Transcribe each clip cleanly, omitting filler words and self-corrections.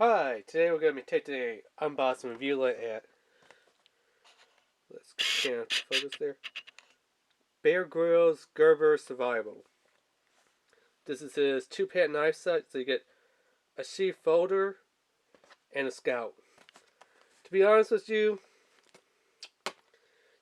Hi, today we're going to be taking a unboxing review look at, let's focus there, Bear Grylls Gerber Survival. This is his 2-pack knife set, so you get a sheath folder and a scout. To be honest with you,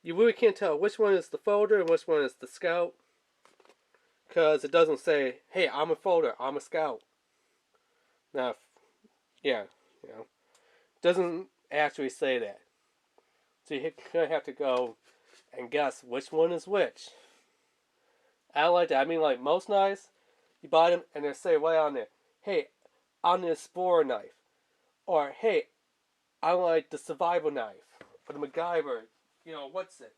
you really can't tell which one is the folder and which one is the scout, because it doesn't say, hey, I'm a folder, I'm a scout. Now, yeah, it doesn't actually say that. So you're going to have to go and guess which one is which. I don't like that. I mean, like most knives, you buy them and they say right on there, hey, I'm the explorer knife. Or, hey, I like the survival knife. Or the MacGyver. What's it?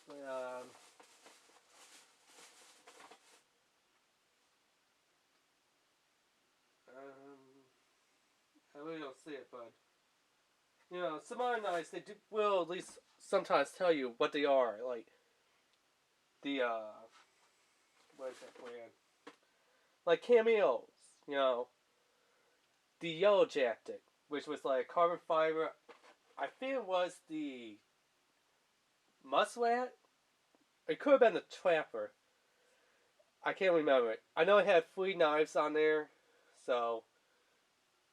Um, I really don't see it, but some other knives will at least sometimes tell you what they are. Like the what is that brand? Like Cameos, the Yellow Jacket, which was like carbon fiber. I think it was the Muskrat. It could have been the Trapper. I can't remember it. I know it had 3 knives on there, so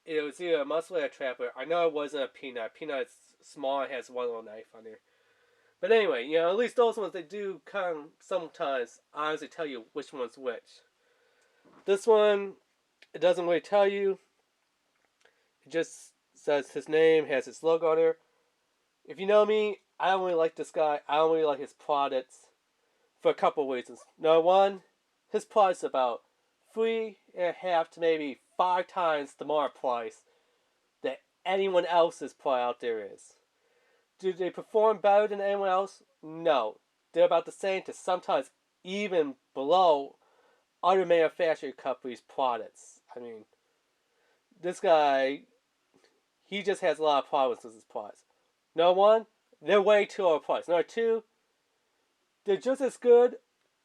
it was either a Muskrat or Trapper. I know it wasn't a peanut. Peanut's small and has one little knife on there. But anyway, at least those ones, they do kind of sometimes honestly tell you which one's which. This one, it doesn't really tell you. It just says his name, has his logo on there. If you know me, I don't really like this guy. I don't really like his products for a couple of reasons. Number one, his price is about 3.5 to maybe 5 times the market price that anyone else's product out there is. Do they perform better than anyone else? No. They're about the same to sometimes even below other manufacturing companies' products. I mean, this guy, he just has a lot of problems with his products. Number one, they're way too overpriced. Number two, they're just as good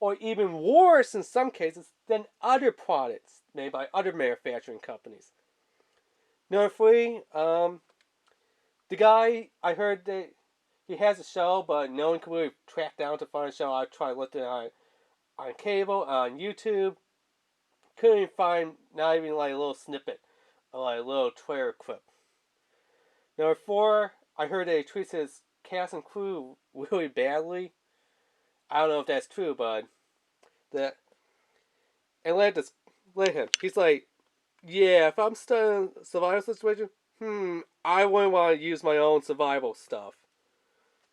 or even worse in some cases than other products made by other manufacturing companies. Number three, the guy, I heard that he has a show, but no one can really track down to find a show. I tried looking on cable, on YouTube. Couldn't even find not even like a little snippet or like a little trailer clip. Number four, I heard that he treats his cast and crew really badly. I don't know if that's true, but that and let him. He's like, yeah, if I'm stuck in a survival situation, I wouldn't want to use my own survival stuff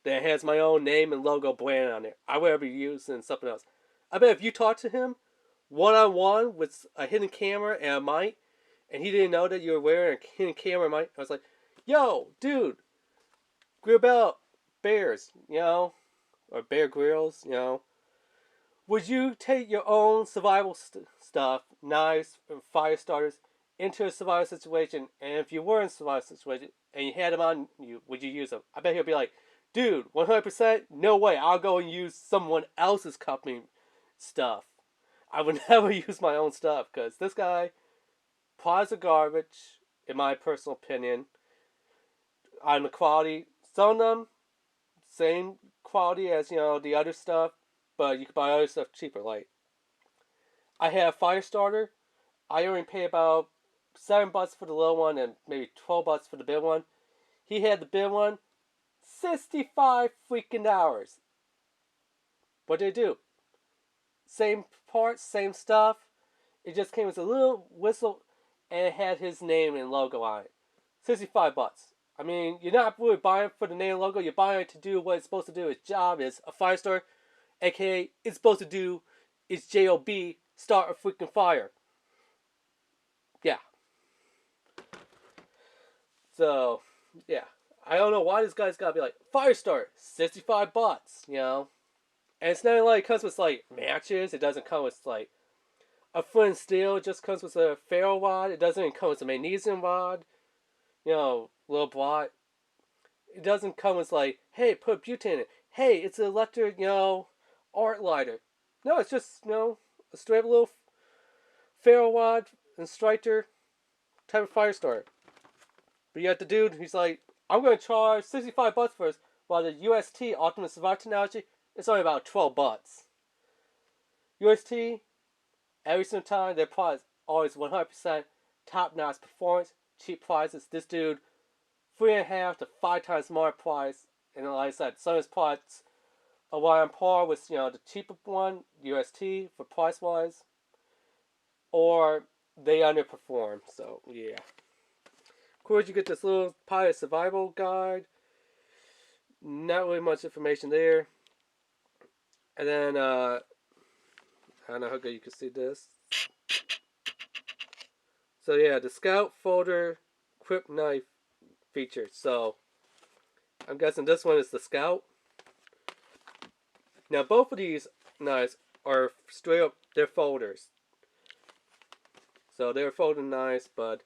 that has my own name and logo brand on it. I would be using something else. I bet if you talk to him one-on-one with a hidden camera and a mic, and he didn't know that you were wearing a hidden camera and mic, I was like, yo, dude, grill about bears, or Bear Grylls, Would you take your own survival stuff, knives, and fire starters, into a survival situation? And if you were in a survival situation and you had them on you, would you use them? I bet he'll be like, dude, 100%, no way. I'll go and use someone else's company stuff. I would never use my own stuff because this guy, products are garbage, in my personal opinion. On the quality, some of them, same quality as, the other stuff, but you can buy other stuff cheaper. Like, I have Fire Starter. I only pay about $7 for the little one and maybe $12 for the big one. He had the big one, 65 freaking hours. What did it do? Same parts, same stuff. It just came with a little whistle and it had his name and logo on it. $65. I mean, you're not really buying for the name and logo. You're buying it to do what it's supposed to do. Its job is a fire starter, aka it's supposed to do its job, start a freaking fire. Yeah. So, yeah. I don't know why this guy's gotta be like, fire starter, $65, And it's not like it comes with like matches. It doesn't come with like a foot and steel. It just comes with a ferro rod. It doesn't even come with a magnesium rod. Little blot. It doesn't come with like, hey, put butane in it. Hey, it's an electric, art lighter. No, it's just, a straight little ferro rod and striker. type of fire starter. But yet the dude, he's like, I'm going to charge $65 for this, while the UST, Ultimate Survival Technology, it's only about $12. UST, every single time, their product is always 100% top-notch performance, cheap prices. This dude, 3.5 to 5 times more price. And like I said, some of his products are on par with, the cheaper one, UST, for price-wise. Or they underperform. So, yeah. Of course, you get this little pilot survival guide. Not really much information there. And then, I don't know how good you can see this. So yeah, the Scout Folder Quick Knife feature. So, I'm guessing this one is the Scout. Now, both of these knives are straight up, they're folders. So, they're folding knives, but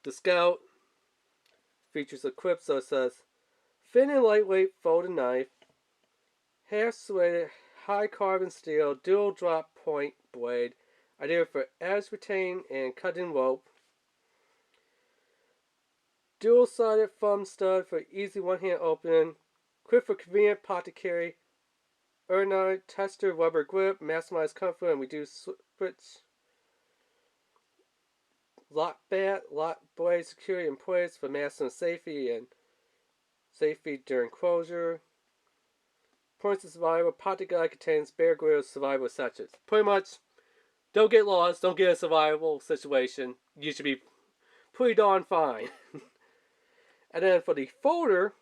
the Scout features a quip, so it says, thin and lightweight folded knife, half-serrated, high-carbon steel, dual drop point blade, ideal for edge retain and cutting rope. Dual-sided thumb stud for easy one-hand opening. Quick for convenient pocket carry. Ergonomic tester rubber grip, maximize comfort and reduce switch. Lock blade security in place for maximum safety and safety during closure. Points of survival. Pocket guide contains Bear Grylls survival essentials. Pretty much, don't get lost. Don't get a survival situation. You should be pretty darn fine. And then for the folder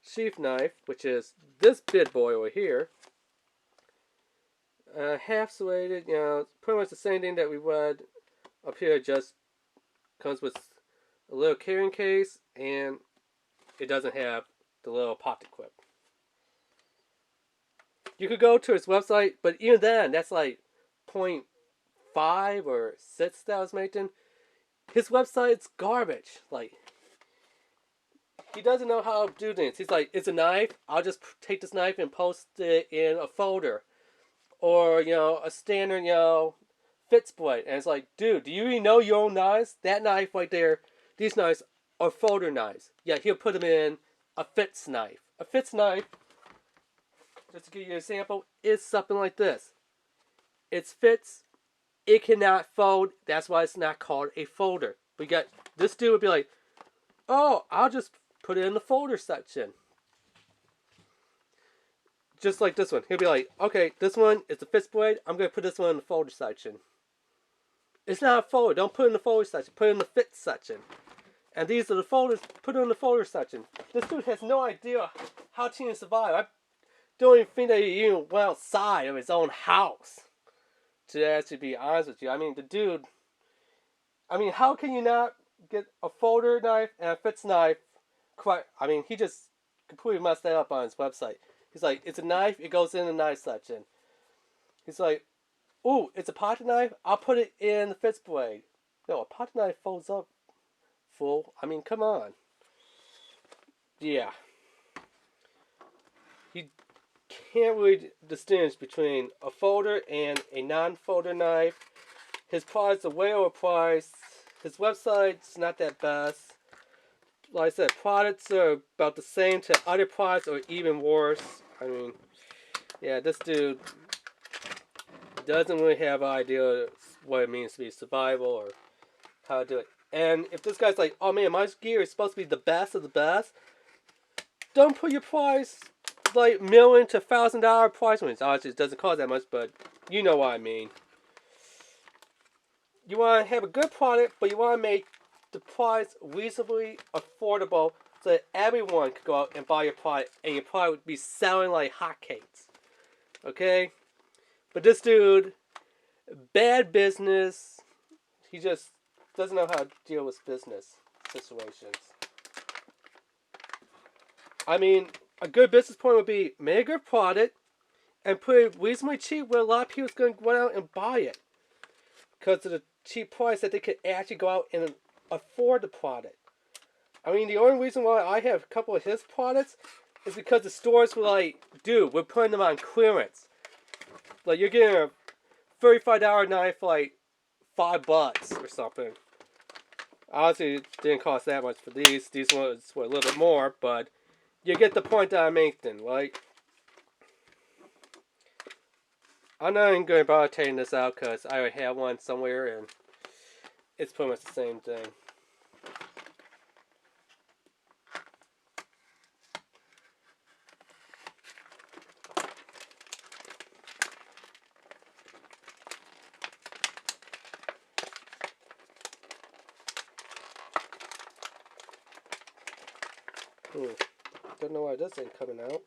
sheath knife, which is this big boy over here, half serrated, pretty much the same thing that we read up here, just comes with a little carrying case, and it doesn't have the little pocket clip. You could go to his website, but even then, that's like 0.5 or 6 that I was making. His website's garbage. Like, he doesn't know how to do things. He's like, it's a knife. I'll just take this knife and post it in a folder. Or, a standard, fits blade. And it's like, dude, do you even know your own knives? That knife right there, these knives are folder knives. Yeah, he'll put them in a fits knife. A fits knife, just to give you an example, is something like this. It fits. It cannot fold. That's why it's not called a folder. But you got, this dude would be like, oh, I'll just put it in the folder section. Just like this one. He'll be like, okay, this one is the fits blade. I'm going to put this one in the folder section. It's not a folder. Don't put it in the folder section. Put it in the fits section. And these are the folders. Put it in the folder section. This dude has no idea how to even survive. I don't even think that he even went outside of his own house. To actually be honest with you. I mean, the dude... I mean, how can you not get a folder knife and a fits knife? I mean, he just completely messed that up on his website. He's like, it's a knife, it goes in the knife section. He's like, ooh, it's a pocket knife, I'll put it in the fits blade. No, a pocket knife folds up, fool. I mean, come on. Yeah. He can't really distinguish between a folder and a non-folder knife. His products are way overpriced. His website's not that best. Like I said, products are about the same to other products or even worse. I mean, yeah, this dude doesn't really have an idea what it means to be survival or how to do it. And if this guy's like, oh man, my gear is supposed to be the best of the best, don't put your price like $1,000 to $1,000 price range. Obviously, it doesn't cost that much, but you know what I mean. You want to have a good product, but you want to make the price reasonably affordable so that everyone could go out and buy your product and your product would be selling like hotcakes. Okay? But this dude, bad business. He just doesn't know how to deal with business situations. I mean, a good business point would be make a good product and put it reasonably cheap where a lot of people are going to go out and buy it. Because of the cheap price that they could actually go out and afford the product. I mean, the only reason why I have a couple of his products is because the stores were like, dude, we're putting them on clearance. Like, you're getting a $35 knife for like $5 or something. Obviously, it didn't cost that much for these. These ones were a little bit more, but you get the point that I'm making, right? I'm not even going to bother taking this out because I already have one somewhere and it's pretty much the same thing. Don't know why this ain't coming out.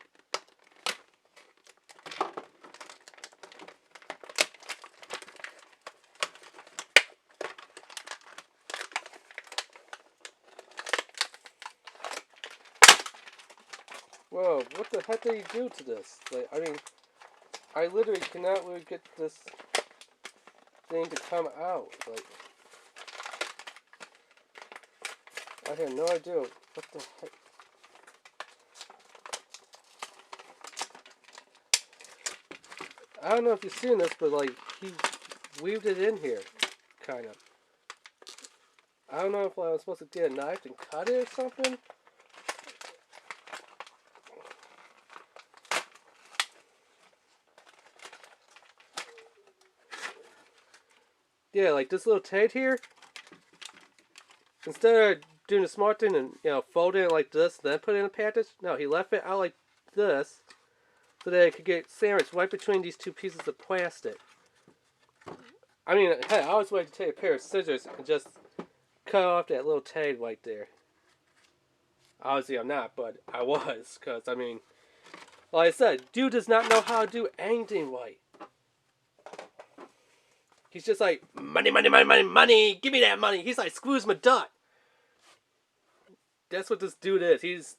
Whoa, what the heck did he do to this? Like, I mean, I literally cannot really get this thing to come out. Like, I have no idea what the heck. I don't know if you've seen this, but like, he weaved it in here, kind of. I don't know if I was supposed to get a knife and cut it or something. Yeah, like this little tape here. Instead of doing the smart thing and, you know, folding it like this, then put it in a package, no, he left it out like this, so that it could get sandwiched right between these two pieces of plastic. I mean, hey, I was waiting to take a pair of scissors and just cut off that little tag right there. Obviously, I'm not, but I was, because, I mean, like I said, dude does not know how to do anything right. He's just like, money, money, money, money, money, give me that money. He's like Scrooge McDuck. That's what this dude is. He's